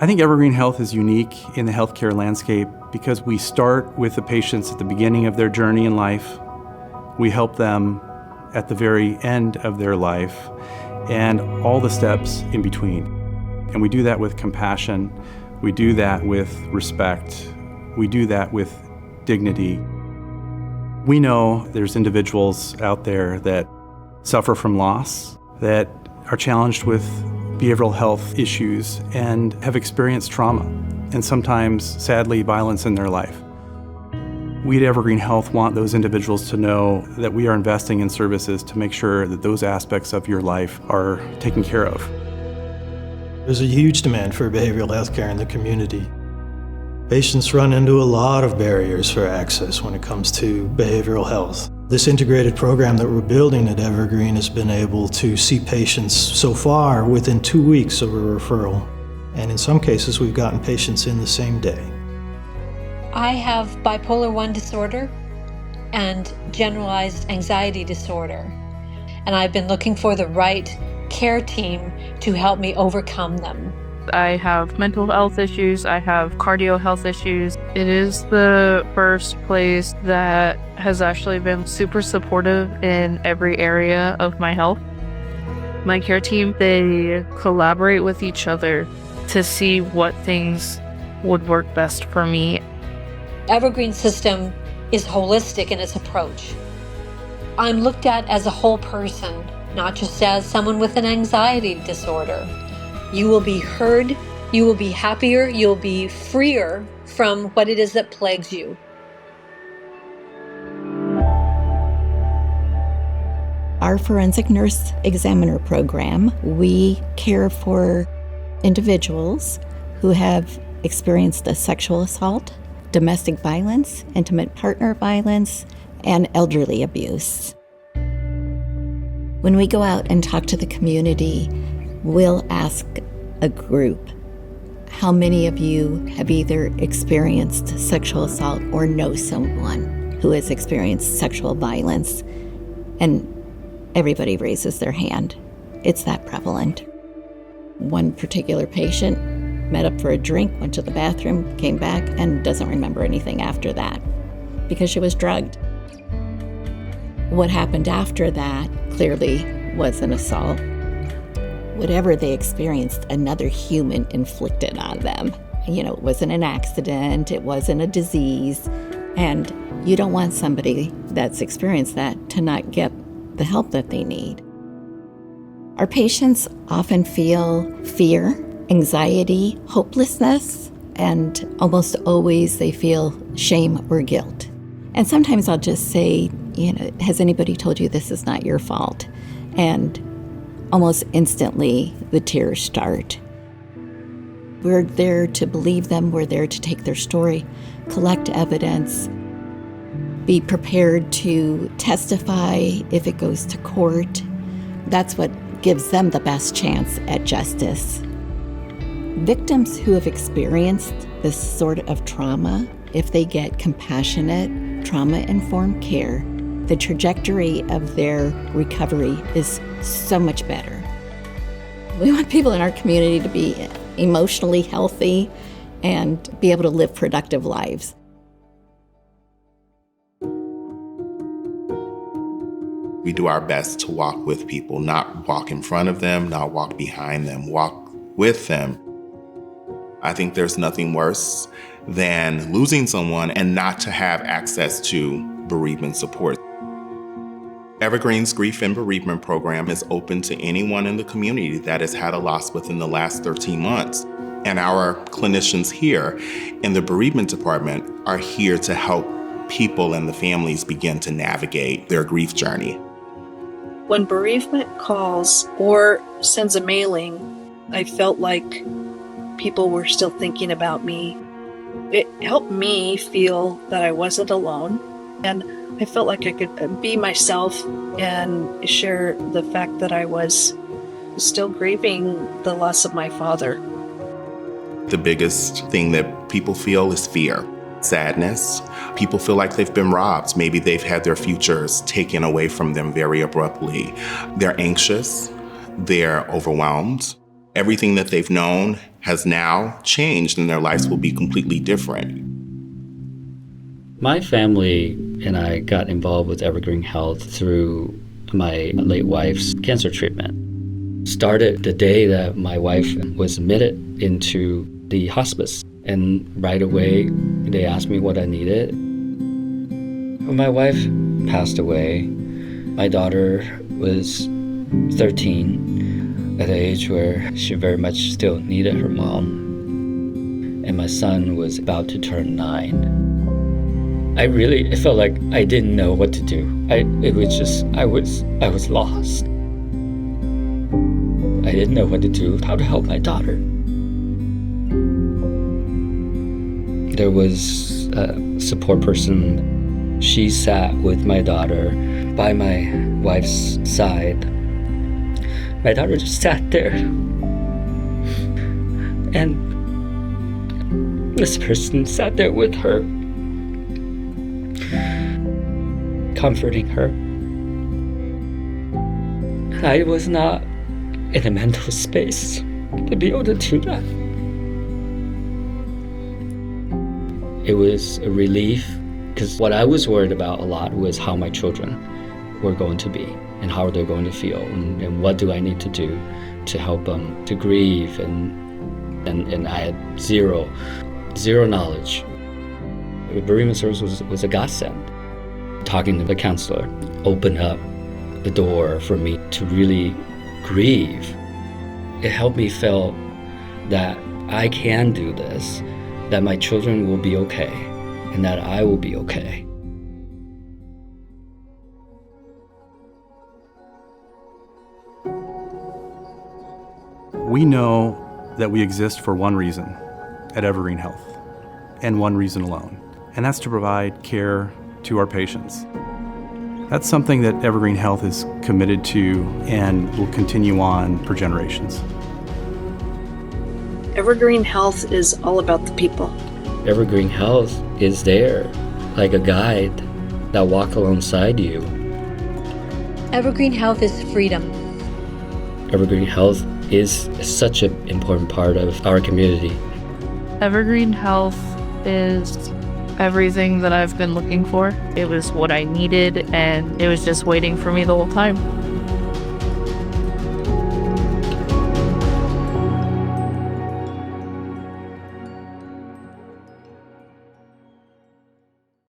I think Evergreen Health is unique in the healthcare landscape because we start with the patients at the beginning of their journey in life. We help them at the very end of their life and all the steps in between. And we do that with compassion. We do that with respect. We do that with dignity. We know there's individuals out there that suffer from loss, that are challenged with behavioral health issues and have experienced trauma and sometimes, sadly, violence in their life. We at Evergreen Health want those individuals to know that we are investing in services to make sure that those aspects of your life are taken care of. There's a huge demand for behavioral health care in the community. Patients run into a lot of barriers for access when it comes to behavioral health. This integrated program that we're building at Evergreen has been able to see patients so far within 2 weeks of a referral. And in some cases, we've gotten patients in the same day. I have bipolar 1 disorder and generalized anxiety disorder. And I've been looking for the right care team to help me overcome them. I have mental health issues. I have cardio health issues. It is the first place that has actually been super supportive in every area of my health. My care team, they collaborate with each other to see what things would work best for me. Evergreen system is holistic in its approach. I'm looked at as a whole person, not just as someone with an anxiety disorder. You will be heard, you will be happier, you'll be freer from what it is that plagues you. Our forensic nurse examiner program, we care for individuals who have experienced a sexual assault, domestic violence, intimate partner violence, and elderly abuse. When we go out and talk to the community, we'll ask a group, how many of you have either experienced sexual assault or know someone who has experienced sexual violence? And everybody raises their hand. It's that prevalent. One particular patient met up for a drink, went to the bathroom, came back, and doesn't remember anything after that because she was drugged. What happened after that clearly was an assault. Whatever they experienced, another human inflicted on them. You know, it wasn't an accident, it wasn't a disease, and you don't want somebody that's experienced that to not get the help that they need. Our patients often feel fear, anxiety, hopelessness, and almost always they feel shame or guilt. And sometimes I'll just say, has anybody told you this is not your fault? And almost instantly, the tears start. We're there to believe them. We're there to take their story, collect evidence, be prepared to testify if it goes to court. That's what gives them the best chance at justice. Victims who have experienced this sort of trauma, if they get compassionate, trauma-informed care, the trajectory of their recovery is so much better. We want people in our community to be emotionally healthy and be able to live productive lives. We do our best to walk with people, not walk in front of them, not walk behind them, walk with them. I think there's nothing worse than losing someone and not to have access to bereavement support. Evergreen's Grief and Bereavement Program is open to anyone in the community that has had a loss within the last 13 months. And our clinicians here in the bereavement department are here to help people and the families begin to navigate their grief journey. When bereavement calls or sends a mailing, I felt like people were still thinking about me. It helped me feel that I wasn't alone, and I felt like I could be myself and share the fact that I was still grieving the loss of my father. The biggest thing that people feel is fear, sadness. People feel like they've been robbed. Maybe they've had their futures taken away from them very abruptly. They're anxious. They're overwhelmed. Everything that they've known has now changed and their lives will be completely different. My family and I got involved with Evergreen Health through my late wife's cancer treatment. Started the day that my wife was admitted into the hospice, and right away they asked me what I needed. When my wife passed away, my daughter was 13, at the age where she very much still needed her mom, and my son was about to turn 9. It felt like I didn't know what to do. I was lost. I didn't know what to do, how to help my daughter. There was a support person. She sat with my daughter by my wife's side. My daughter just sat there. And this person sat there with her, comforting her. I was not in a mental space to be able to do that. It was a relief, because what I was worried about a lot was how my children were going to be and how they're going to feel, and what do I need to do to help them to grieve, and I had zero knowledge. The bereavement service was a godsend. Talking to the counselor opened up the door for me to really grieve. It helped me feel that I can do this, that my children will be okay, and that I will be okay. We know that we exist for one reason at Evergreen Health, and one reason alone, and that's to provide care to our patients. That's something that Evergreen Health is committed to and will continue on for generations. Evergreen Health is all about the people. Evergreen Health is there, like a guide that walks alongside you. Evergreen Health is freedom. Evergreen Health is such an important part of our community. Evergreen Health is everything that I've been looking for. It was what I needed, and it was just waiting for me the whole time.